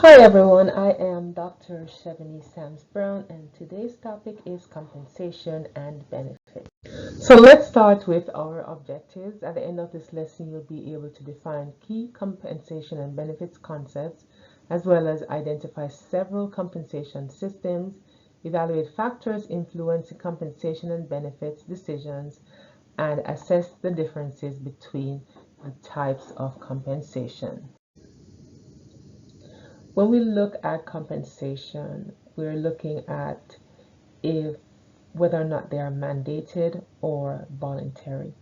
Hi everyone, I am Dr. Shevani Sams Brown and today's topic is compensation and benefits. So let's start with our objectives. At the end of this lesson, you'll be able to define key compensation and benefits concepts, as well as identify several compensation systems, evaluate factors influencing compensation and benefits decisions, and assess the differences between the types of compensation. When we look at compensation, we're looking at if whether or not they are mandated or voluntary.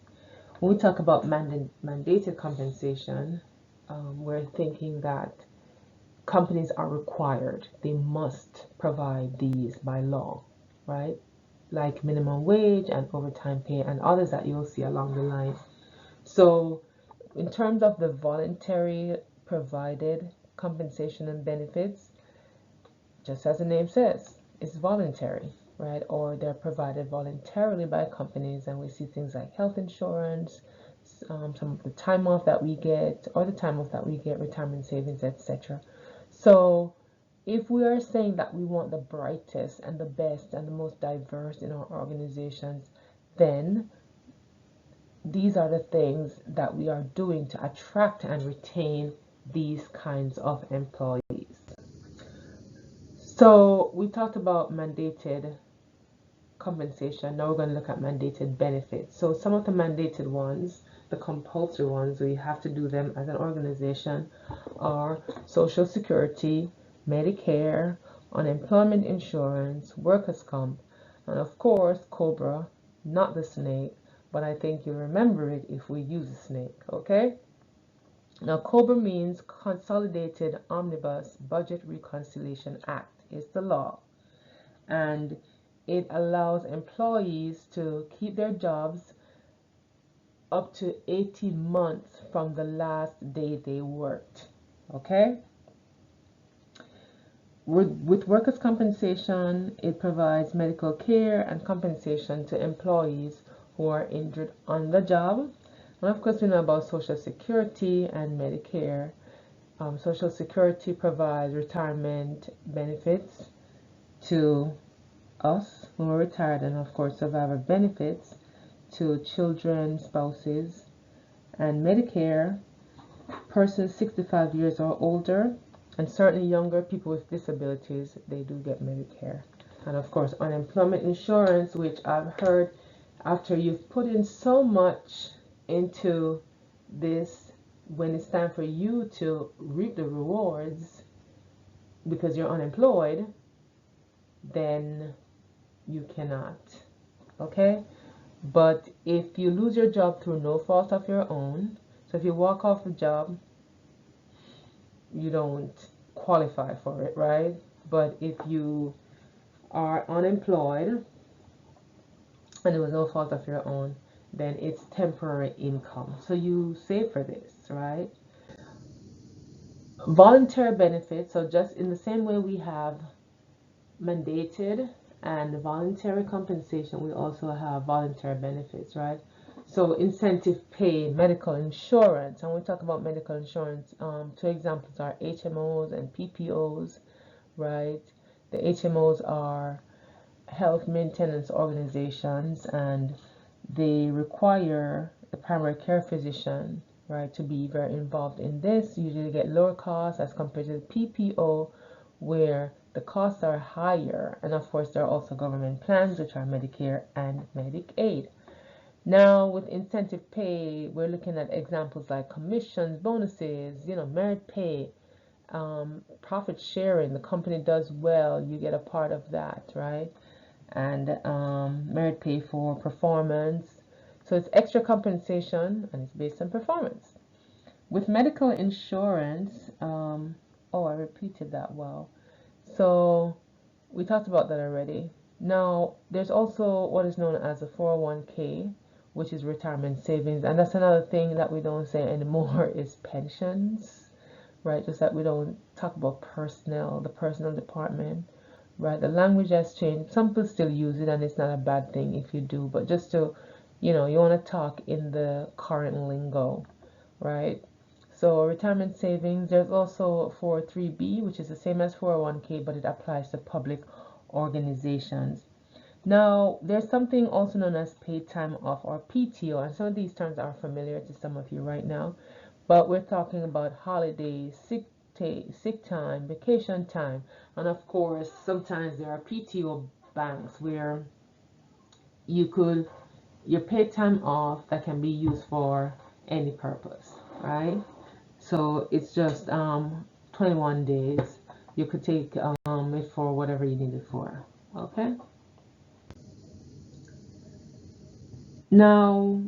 When we talk about mandated compensation, we're thinking that companies are required, they must provide these by law, right? Like minimum wage and overtime pay and others that you'll see along the line. So, in terms of the voluntary provided compensation and benefits, just as the name says, it's voluntary, right? Or they're provided voluntarily by companies, and we see things like health insurance, some of the time off that we get, or the time off that we get, retirement savings, etc. So, if we are saying that we want the brightest and the best and the most diverse in our organizations, then these are the things that we are doing to attract and retain these kinds of employees. So we talked about mandated compensation. Now we're going to look at mandated benefits. So some of the mandated ones, the compulsory ones, we have to do them as an organization, are Social Security, Medicare, unemployment insurance, workers' comp, and of course, COBRA, not the snake, but I think you remember it if we use a snake, okay? Now, COBRA means Consolidated Omnibus Budget Reconciliation Act. Is the law, and it allows employees to keep their jobs up to 18 months from the last day they worked. Okay? With workers' compensation, it provides medical care and compensation to employees who are injured on the job. And of course, we know about Social Security and Medicare. Social Security provides retirement benefits to us when we're retired, and of course, survivor benefits to children, spouses, and Medicare, persons 65 years or older, and certainly younger people with disabilities, they do get Medicare. And of course, unemployment insurance, which I've heard after you've put in so much into this, when it's time for you to reap the rewards because you're unemployed, then you cannot. Okay? But if you lose your job through no fault of your own, so if you walk off the job, you don't qualify for it, right? But if you are unemployed and it was no fault of your own, then it's temporary income. So you save for this, right? Voluntary benefits, so just in the same way we have mandated and voluntary compensation, we also have voluntary benefits, right? So incentive pay, medical insurance, and we talk about medical insurance. Two examples are HMOs and PPOs, right? The HMOs are health maintenance organizations, and they require the primary care physician, right, to be very involved in this. Usually get lower costs as compared to the PPO, where the costs are higher. And of course, there are also government plans, which are Medicare and Medicaid. Now, with incentive pay, we're looking at examples like commissions, bonuses, merit pay, profit sharing. The company does well, you get a part of that, right? And merit pay for performance. So it's extra compensation and it's based on performance. With medical insurance, oh, I repeated that well. So we talked about that already. Now, there's also what is known as a 401k, which is retirement savings. And that's another thing that we don't say anymore is pensions, right? Just that we don't talk about personnel, the personnel department, right? The language has changed. Some people still use it, and it's not a bad thing if you do, but just to, you want to talk in the current lingo, right? So retirement savings, there's also 403B, which is the same as 401k, but it applies to public organizations. Now, there's something also known as paid time off, or PTO, and some of these terms are familiar to some of you right now, but we're talking about holidays, sick time, vacation time, and of course, sometimes there are PTO banks where your paid time off that can be used for any purpose, right? So it's just 21 days. You could take it for whatever you need it for. Okay. Now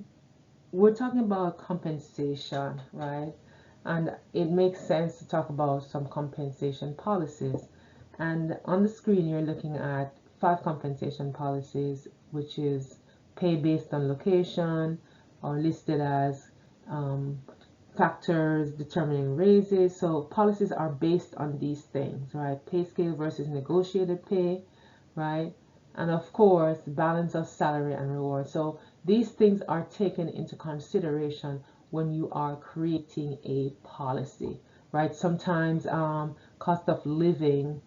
we're talking about compensation, right? And it makes sense to talk about some compensation policies. And on the screen, you're looking at 5 compensation policies, which is pay based on location, or listed as um, factors determining raises. So policies are based on these things, right? Pay scale versus negotiated pay, right? And of course, balance of salary and reward. So these things are taken into consideration when you are creating a policy, right? Sometimes cost of living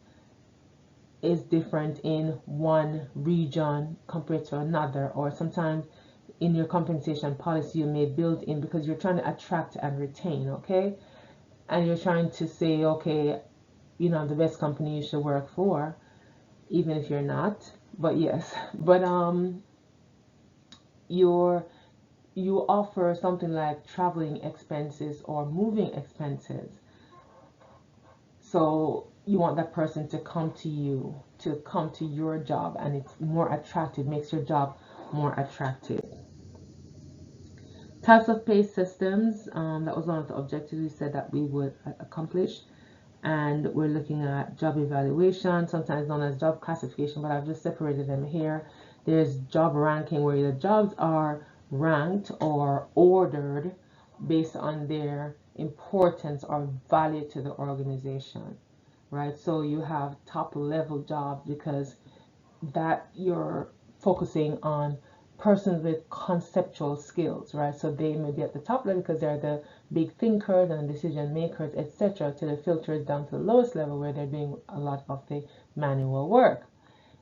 is different in one region compared to another, or sometimes in your compensation policy you may build in, because you're trying to attract and retain, okay? And you're trying to say, okay, the best company you should work for, even if you're not, but yes. But you're you offer something like traveling expenses or moving expenses. So you want that person to come to you, to come to your job, and it's more attractive, makes your job more attractive. Types of pay systems, that was one of the objectives we said that we would accomplish. And we're looking at job evaluation, sometimes known as job classification, but I've just separated them here. There's job ranking, where the jobs are ranked or ordered based on their importance or value to the organization, right? So you have top level jobs because that you're focusing on persons with conceptual skills, right? So they may be at the top level because they're the big thinkers and decision makers, etc., to the filters down to the lowest level where they're doing a lot of the manual work.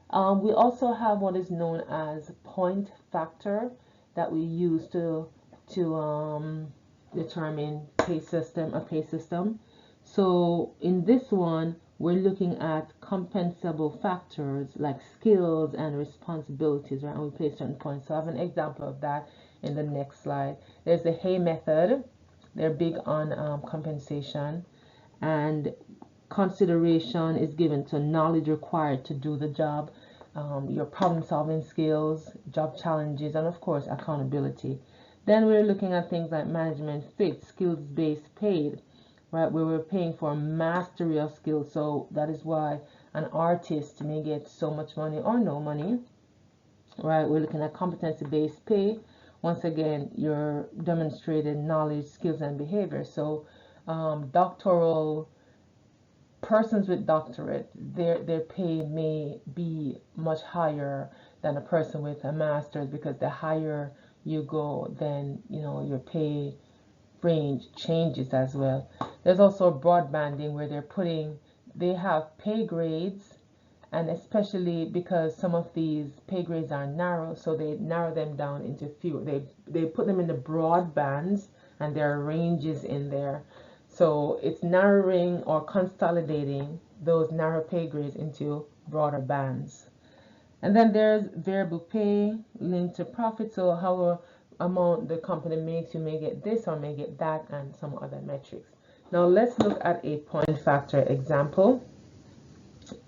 We also have what is known as point factor that we use to determine a pay system. So in this one, we're looking at compensable factors like skills and responsibilities, right? And we place certain points. So I have an example of that in the next slide. There's the Hay method. They're big on compensation, and consideration is given to knowledge required to do the job, your problem solving skills, job challenges, and of course accountability. Then we're looking at things like management fit, skills based paid, right, where we're paying for mastery of skills. So that is why an artist may get so much money or no money, right? We're looking at competency based pay. Once again, your demonstrated knowledge, skills, and behavior. So doctoral persons with doctorate, their pay may be much higher than a person with a master's, because the higher you go, then your pay range changes as well. There's also broad banding, where they have pay grades, and especially because some of these pay grades are narrow, so they narrow them down into fewer. They put them in the broad bands, and there are ranges in there. So it's narrowing or consolidating those narrow pay grades into broader bands. And then there's variable pay linked to profit. So how amount the company makes, you may get this or may get that, and some other metrics. Now let's look at a point factor example,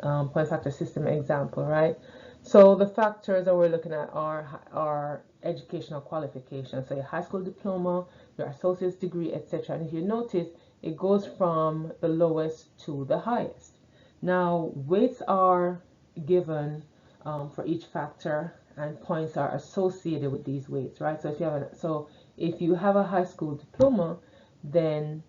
point factor system example, right? So the factors that we're looking at are educational qualifications, so your high school diploma, your associate's degree, etc. And if you notice, it goes from the lowest to the highest. Now weights are given for each factor, and points are associated with these weights, right? So if you have a high school diploma, then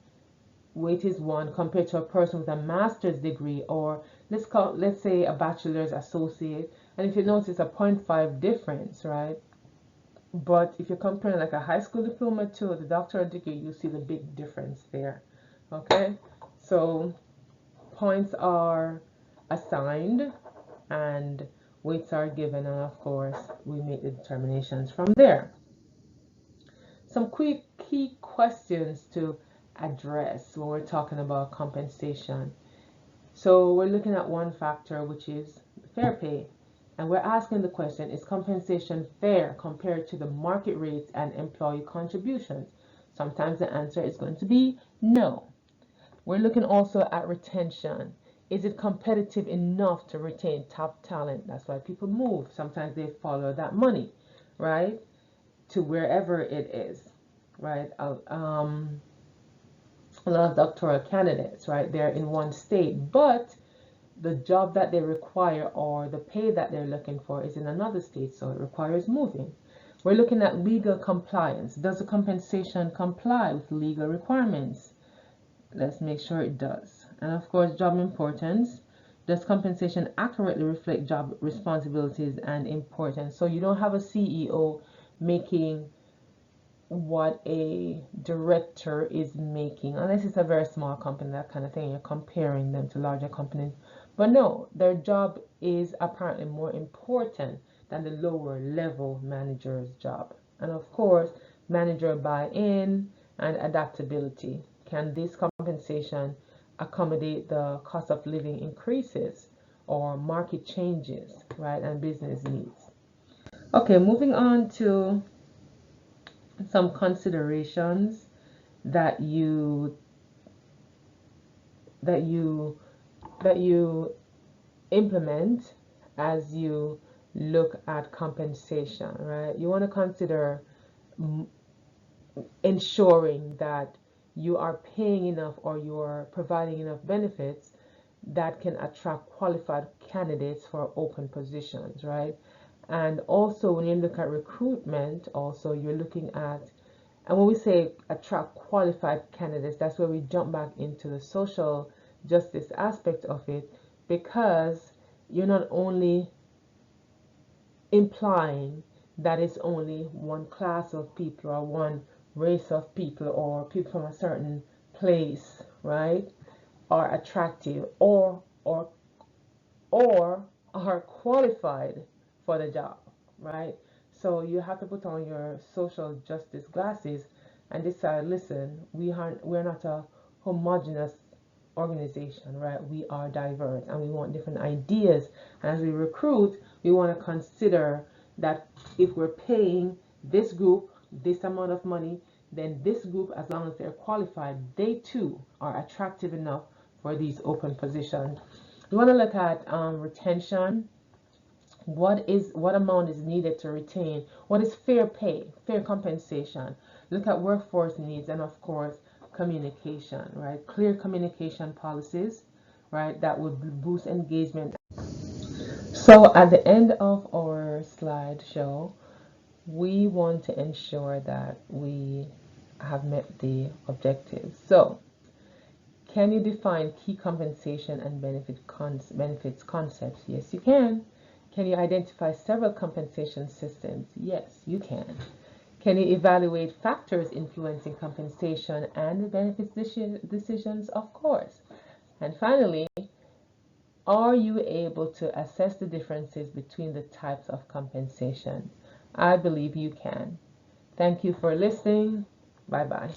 weight is 1 compared to a person with a master's degree, or let's say a bachelor's associate. And if you notice, a 0.5 difference, right? But if you're comparing like a high school diploma to the doctoral degree, you see the big difference there. Okay, so points are assigned and weights are given, and of course we make the determinations from there. Some quick key questions to address when we're talking about compensation. So we're looking at one factor, which is fair pay, and we're asking the question, is compensation fair compared to the market rates and employee contributions? Sometimes the answer is going to be no. We're looking also at retention. Is it competitive enough to retain top talent? That's why people move. Sometimes they follow that money, right, to wherever it is, right? A lot of doctoral candidates, right, they're in one state, but the job that they require or the pay that they're looking for is in another state, so it requires moving. We're looking at legal compliance. Does the compensation comply with legal requirements? Let's make sure it does. And of course, job importance. Does compensation accurately reflect job responsibilities and importance? So you don't have a CEO making what a director is making, unless it's a very small company, that kind of thing. You're comparing them to larger companies. But no, their job is apparently more important than the lower level manager's job. And of course, manager buy-in and adaptability. Can this compensation accommodate the cost of living increases or market changes, right, and business needs? Okay, moving on to some considerations that you that you that you implement as you look at compensation, right? You want to consider ensuring that you are paying enough or you're providing enough benefits that can attract qualified candidates for open positions, right? And also when you look at recruitment, also you're looking at, and when we say attract qualified candidates, that's where we jump back into the social justice aspect of it, because you're not only implying that it's only one class of people or one race of people or people from a certain place, right, are attractive or are qualified for the job, right? So you have to put on your social justice glasses and decide, listen, we're not a homogenous organization, right? We are diverse and we want different ideas. And as we recruit, we want to consider that if we're paying this group this amount of money, then this group, as long as they're qualified, they too are attractive enough for these open positions. We want to look at retention. What amount is needed to retain? What is fair pay, fair compensation? Look at workforce needs, and of course communication, right? Clear communication policies, right, that would boost engagement. So at the end of our slideshow, we want to ensure that we have met the objectives. So can you define key compensation and benefits concepts? Yes, you can. Can you identify several compensation systems? Yes, you can. Can you evaluate factors influencing compensation and benefits decisions? Of course. And finally, are you able to assess the differences between the types of compensation? I believe you can. Thank you for listening. Bye bye.